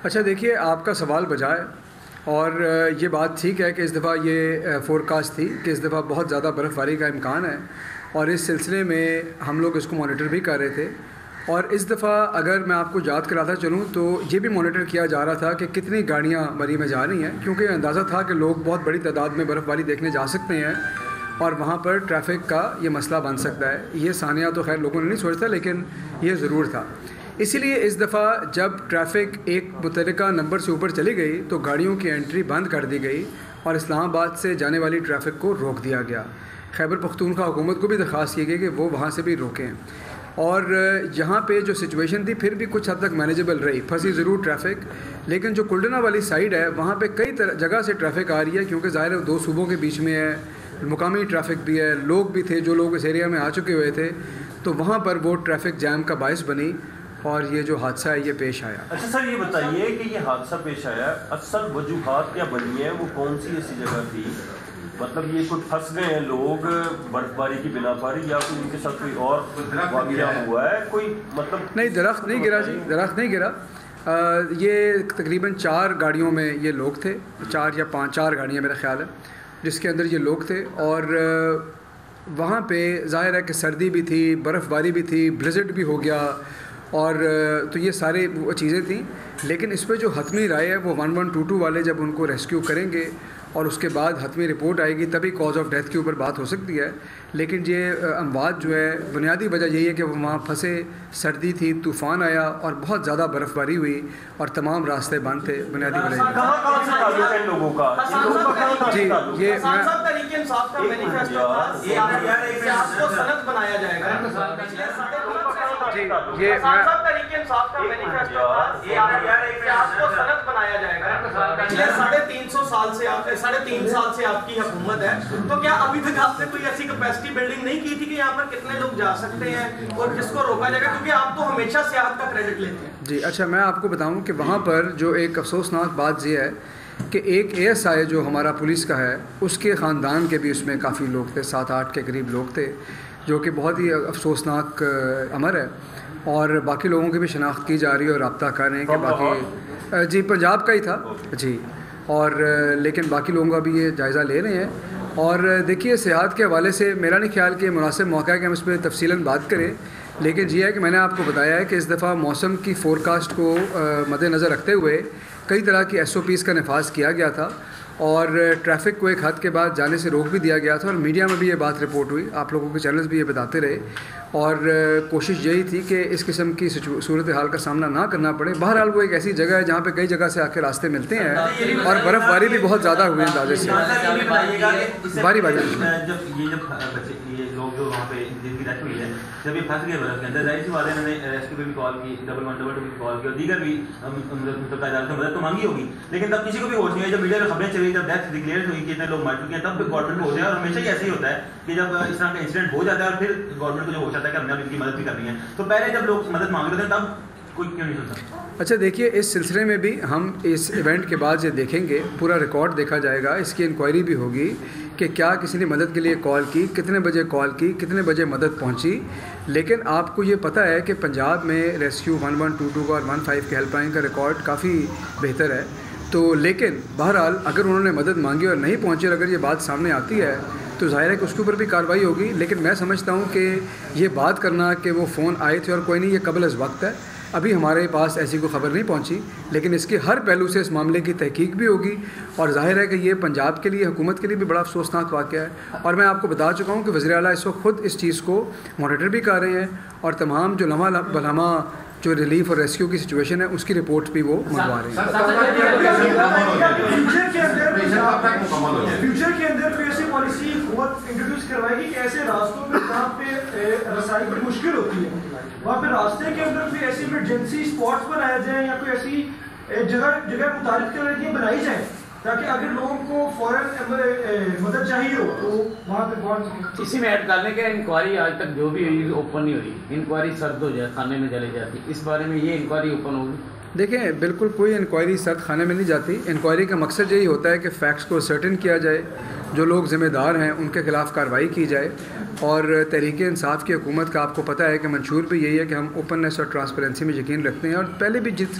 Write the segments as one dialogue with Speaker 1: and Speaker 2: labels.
Speaker 1: اچھا دیکھیے، آپ کا سوال بجا ہے اور یہ بات ٹھیک ہے کہ اس دفعہ یہ فورکاسٹ تھی کہ اس دفعہ بہت زیادہ برف باری کا امکان ہے، اور اس سلسلے میں ہم لوگ اس کو مانیٹر بھی کر رہے تھے. اور اس دفعہ اگر میں آپ کو یاد کراتا چلوں تو یہ بھی مانیٹر کیا جا رہا تھا کہ کتنی گاڑیاں مری میں جا رہی ہیں، کیونکہ اندازہ تھا کہ لوگ بہت بڑی تعداد میں برف باری دیکھنے جا سکتے ہیں اور وہاں پر ٹریفک کا یہ مسئلہ بن سکتا ہے. یہ ثانیہ تو خیر لوگوں نے نہیں سوچتا، لیکن یہ ضرور تھا. اسی لیے اس دفعہ جب ٹریفک ایک متحرکہ نمبر سے اوپر چلی گئی تو گاڑیوں کی انٹری بند کر دی گئی اور اسلام آباد سے جانے والی ٹریفک کو روک دیا گیا. خیبر پختونخوا حکومت کو بھی درخواست کی گئی کہ وہ وہاں سے بھی روکیں. اور یہاں پہ جو سچویشن تھی پھر بھی کچھ حد تک مینیجبل رہی، پھنسی ضرور ٹریفک، لیکن جو کلڈنا والی سائڈ ہے وہاں پہ کئی جگہ سے ٹریفک آ رہی ہے، کیونکہ ظاہر ہے دو صوبوں کے بیچ میں ہے، مقامی ٹریفک بھی ہے، لوگ بھی تھے جو لوگ اس ایریا میں آ چکے ہوئے تھے، تو وہاں پر وہ ٹریفک جام کا باعث بنی اور یہ جو حادثہ ہے یہ پیش آیا.
Speaker 2: اچھا سر، یہ بتائیے کہ یہ حادثہ پیش آیا، اصل وجوہات کیا بنی ہے، وہ کون سی ایسی جگہ تھی؟ مطلب یہ کچھ پھنس گئے ہیں لوگ برف باری کی بنا پر، یا کوئی ان کے ساتھ کوئی اور واقعہ ہوا ہے؟ کوئی مطلب
Speaker 1: نہیں، درخت نہیں گرا جی، درخت نہیں گرا. یہ تقریباً 4 گاڑیوں میں یہ لوگ تھے، 4 یا 4 گاڑیاں میرا خیال ہے جس کے اندر یہ لوگ تھے. اور وہاں پہ ظاہر ہے کہ سردی بھی تھی، برف باری بھی تھی، بلیزرڈ بھی ہو گیا، اور تو یہ سارے وہ چیزیں تھیں. لیکن اس پہ جو حتمی رائے ہے وہ 1122 والے جب ان کو ریسکیو کریں گے اور اس کے بعد حتمی رپورٹ آئے گی تبھی کاز آف ڈیتھ کے اوپر بات ہو سکتی ہے. لیکن یہ اموات جو ہے بنیادی وجہ یہی ہے کہ وہ وہاں پھنسے، سردی تھی، طوفان آیا اور بہت زیادہ برف باری ہوئی اور تمام راستے بند تھے. بنیادی وجہ
Speaker 2: کہاں سے تعلق ہے لوگوں کا؟
Speaker 1: جی یہ
Speaker 3: ساڑھے تین سال سے آپ کی حکومت ہے، تو کیا ابھی تک آپ نے کوئی ایسی کیپیسٹی بلڈنگ نہیں کی تھی کہ یہاں پر کتنے لوگ جا سکتے ہیں اور کس کو روکا جائے گا؟ کیونکہ آپ تو ہمیشہ سیاحت کا کریڈٹ لیتے ہیں.
Speaker 1: جی اچھا، میں آپ کو بتاؤں کہ وہاں پر جو ایک افسوسناک بات یہ ہے کہ ایک ASI جو ہمارا پولیس کا ہے اس کے خاندان کے بھی اس میں کافی لوگ تھے، 7-8 کے قریب لوگ تھے، جو کہ بہت ہی افسوسناک امر ہے. اور باقی لوگوں کی بھی شناخت کی جا رہی ہے اور رابطہ کر رہے ہیں کہ باقی جی پنجاب کا ہی تھا جی. اور لیکن باقی لوگوں کا بھی یہ جائزہ لے رہے ہیں. اور دیکھیے سیاحت کے حوالے سے میرا نہیں خیال کہ مناسب موقع ہے کہ ہم اس پہ تفصیلاً بات کریں، لیکن یہ ہے کہ میں نے آپ کو بتایا ہے کہ اس دفعہ موسم کی فورکاسٹ کو مد نظر رکھتے ہوئے کئی طرح کی SOPs کا نفاذ کیا گیا تھا اور ٹریفک کو ایک حد کے بعد جانے سے روک بھی دیا گیا تھا. اور میڈیا میں بھی یہ بات رپورٹ ہوئی، آپ لوگوں کے چینلز بھی یہ بتاتے رہے، اور کوشش یہی تھی کہ اس قسم کی صورتحال کا سامنا نہ کرنا پڑے. بہرحال وہ ایک ایسی جگہ ہے جہاں پہ کئی جگہ سے آ کے راستے ملتے ہیں اور برف باری بھی بہت زیادہ ہوئی اندازے سے. باری
Speaker 4: یہ لوگ جو وہاں پہ جن کی ڈیتھ ہوئی ہے، جب یہ پھنس گئے برف کے اندر، ظاہر سی بات ہے انہوں نے ریسکیو پہ بھی کال کی، 1122 بھی کال کی اور دیگر بھی متعلقہ اداروں سے مدد تو مانگی ہوگی، لیکن تب کسی کو بھی ہوش نہیں ہے. جب میڈیا میں خبریں چلی، جب ڈیتھ ڈکلیئر ہوئی کہ اتنے لوگ مر چکے ہیں، تب گورنمنٹ کو ہوش ہے. اور ہمیشہ ہی ایسے ہی ہوتا ہے کہ جب اس طرح کا انسیڈنٹ ہو جاتا ہے اور پھر گورنمنٹ کو جو ہوش آتا ہے کہ ہم نے اب ان کی مدد بھی کرنی ہے، تو پہلے جب لوگ مدد مانگ رہے تھے تب کوئی کیوں نہیں سنتا؟
Speaker 1: اچھا دیکھیے، اس سلسلے میں بھی ہم اس ایونٹ کے بعد یہ دیکھیں گے، پورا ریکارڈ دیکھا جائے گا، اس کی انکوائری بھی ہوگی کہ کیا کسی نے مدد کے لیے کال کی، کتنے بجے کال کی، کتنے بجے مدد پہنچی. لیکن آپ کو یہ پتہ ہے کہ پنجاب میں ریسکیو 1122 کا اور 15 کے ہیلپ لائن کا ریکارڈ کافی بہتر ہے. تو لیکن بہرحال اگر انہوں نے مدد مانگی اور نہیں پہنچی اور اگر یہ بات سامنے آتی ہے تو ظاہر ہے کہ اس کے اوپر بھی کارروائی ہوگی. لیکن میں سمجھتا ہوں کہ یہ بات کرنا کہ وہ فون آئے تھے اور کوئی نہیں، یہ قبل از وقت ہے. ابھی ہمارے پاس ایسی کوئی خبر نہیں پہنچی، لیکن اس کے ہر پہلو سے اس معاملے کی تحقیق بھی ہوگی. اور ظاہر ہے کہ یہ پنجاب کے لیے، حکومت کے لیے بھی بڑا افسوسناک واقعہ ہے. اور میں آپ کو بتا چکا ہوں کہ وزیر اعلیٰ اس وقت خود اس چیز کو مانیٹر بھی کر رہے ہیں اور تمام جو لمحہ بلحمہ جو ریلیف اور ریسکیو کی سچویشن ہے اس کی رپورٹ بھی وہ منگوا رہے ہیں.
Speaker 3: فیوچر کے اندر کوئی ایسی پالیسی حکومت انٹروڈیوس کروائے گی کہ ایسے راستوں پہ جہاں پہ رسائی بڑی مشکل ہوتی ہے، وہاں پہ راستے کے اندر کوئی ایسی ایمرجنسی اسپاٹس بنایا جائیں یا کوئی ایسی جگہ متعارف کر بنائی جائیں تاکہ اگر لوگوں کو فوراً مدد چاہیے ہو تو وہاں پہ بہت.
Speaker 5: اسی میں ایڈ کرنے کے انکوائری آج تک جو بھی ہوئی اوپن نہیں ہوئی، انکوائری سرد ہو جائے، خانے میں چلی جاتی. اس بارے میں یہ انکوائری اوپن ہوگی؟
Speaker 1: دیکھیں بالکل کوئی انکوائری سرد خانے میں نہیں جاتی. انکوائری کا مقصد یہی ہوتا ہے کہ فیکٹس کو سرٹن کیا جائے، جو لوگ ذمہ دار ہیں ان کے خلاف کارروائی کی جائے. اور تحریک انصاف کی حکومت کا آپ کو پتہ ہے کہ منشور بھی یہی ہے کہ ہم اوپننس اور ٹرانسپیرنسی میں یقین رکھتے ہیں. اور پہلے بھی جس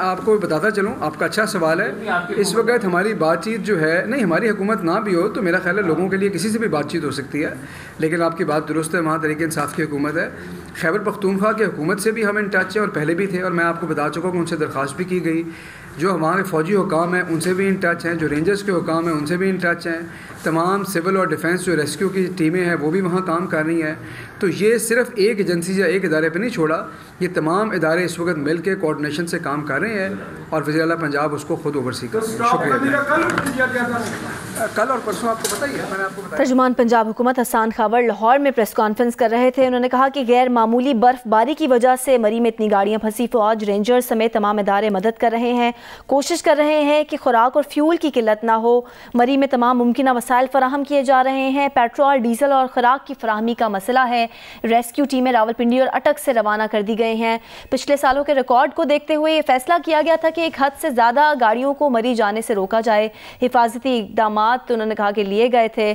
Speaker 1: آپ کو بتاتا چلوں، آپ کا اچھا سوال ہے. اس وقت ہماری بات چیت جو ہے، نہیں ہماری حکومت نہ بھی ہو تو میرا خیال ہے لوگوں کے لیے کسی سے بھی بات چیت ہو سکتی ہے، لیکن آپ کی بات درست ہے، وہاں تحریک انصاف کی حکومت ہے. خیبر پختونخوا کی حکومت سے بھی ہم ان ٹچ ہیں اور پہلے بھی تھے، اور میں آپ کو بتا چکا ہوں کہ ان سے درخواست بھی کی گئی. جو ہمارے فوجی حکام ہیں ان سے بھی ان ٹچ ہیں، جو رینجرز کے حکام ہیں ان سے بھی ان ٹچ ہیں، تمام سول اور ڈیفنس جو ریسکیو کی ٹیمیں ہیں وہ بھی وہاں کام کر رہی ہیں. تو یہ صرف ایک ایجنسی یا ایک ادارے پہ نہیں چھوڑا، یہ تمام ادارے اس وقت مل کے کوآرڈینیشن سے کام کر رہے ہیں اور وزیر اعلیٰ پنجاب اس کو خود اوورسی کر رہے ہیں. شکریہ. کل اور پرسوں آپ کو بتائیے، میں نے آپ کو بتایا.
Speaker 6: ترجمان پنجاب حکومت حسان خاور لاہور میں پریس کانفرنس کر رہے تھے. انہوں نے کہا کہ غیر معمولی برف باری کی وجہ سے مری میں اتنی گاڑیاں پھنسی. فوج، رینجر سمیت تمام ادارے مدد کر رہے ہیں، کوشش کر رہے ہیں کہ خوراک اور فیول کی قلت نہ ہو. مری میں تمام ممکنہ وسائل فراہم کیے جا رہے ہیں. پیٹرول، ڈیزل اور خوراک کی فراہمی کا مسئلہ ہے. ریسکیو ٹیمیں راولپنڈی اور اٹک سے روانہ کر دی گئی ہیں. پچھلے سالوں کے ریکارڈ کو دیکھتے ہوئے یہ فیصلہ کیا گیا تھا کہ ایک حد سے زیادہ گاڑیوں کو مری جانے سے روکا جائے. حفاظتی اقدامات انہوں نے کہا کہ لیے گئے تھے.